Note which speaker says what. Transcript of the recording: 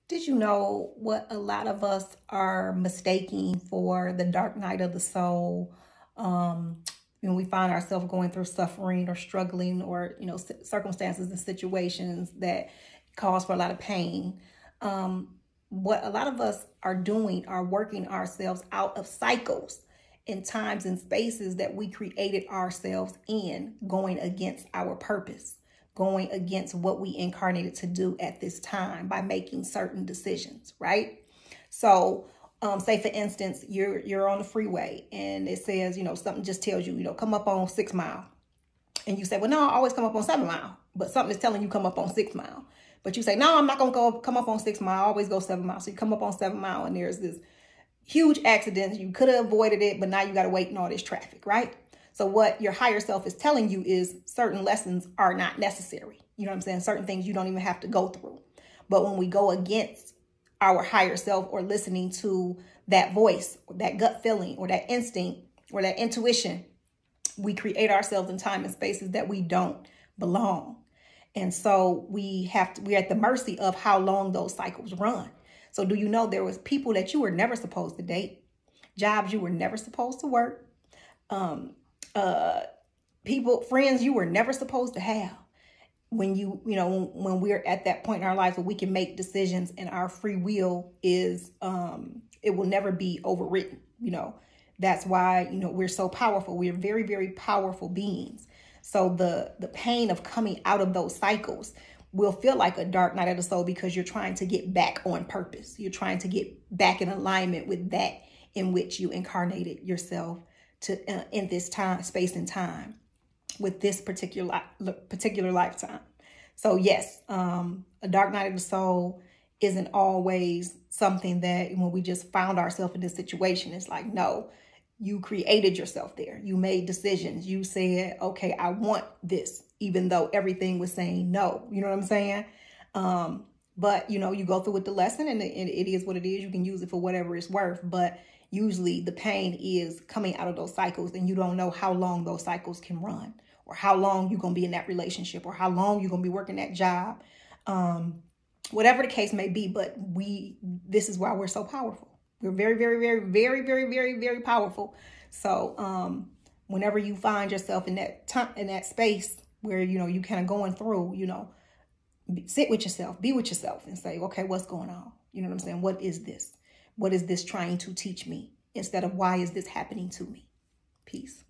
Speaker 1: Did you know what a lot of us are mistaking for the dark night of the soul? Um, when we find ourselves going through suffering or struggling or, circumstances and situations that cause for a lot of pain. Um, what a lot of us are doing are working ourselves out of cycles in times and spaces that we created ourselves in, going against our purpose, going against what we incarnated to do at this time by making certain decisions, right? So, say for instance, you're on the freeway and it says, something just tells you, come up on 6 Mile, and you say, well, no, I always come up on 7 Mile, but something is telling you come up on 6 Mile. But you say, no, I'm not gonna come up on 6 Mile. I always go 7 Mile. So you come up on 7 Mile, and there's this huge accident. You could have avoided it, but now you got to wait in all this traffic, right? So what your higher self is telling you is certain lessons are not necessary. You know what I'm saying? Certain things you don't even have to go through. But when we go against our higher self or listening to that voice, or that gut feeling, or that instinct, or that intuition, we create ourselves in time and spaces that we don't belong. And so we're at the mercy of how long those cycles run. So do you know there was people that you were never supposed to date, jobs you were never supposed to work, friends you were never supposed to have. When we're at that point in our lives where we can make decisions and our free will is, it will never be overwritten. That's why, we're so powerful. We're very, very powerful beings. So the pain of coming out of those cycles will feel like a dark night of the soul because you're trying to get back on purpose. You're trying to get back in alignment with that in which you incarnated yourself to in this time, space and time, with this particular lifetime. So yes, a dark night of the soul isn't always something that when we just found ourselves in this situation, it's like, no, you created yourself there. You made decisions. You said, okay, I want this, even though everything was saying no. You know what I'm saying? But, you go through with the lesson and it is what it is. You can use it for whatever it's worth. But usually the pain is coming out of those cycles, and you don't know how long those cycles can run, or how long you're going to be in that relationship, or how long you're going to be working that job. Whatever the case may be. But this is why we're so powerful. We're very, very, very, very, very, very, very powerful. So whenever you find yourself in that time, in that space where, you kind of going through, sit with yourself, be with yourself and say, okay, what's going on? You know what I'm saying? What is this? What is this trying to teach me? Instead of why is this happening to me? Peace.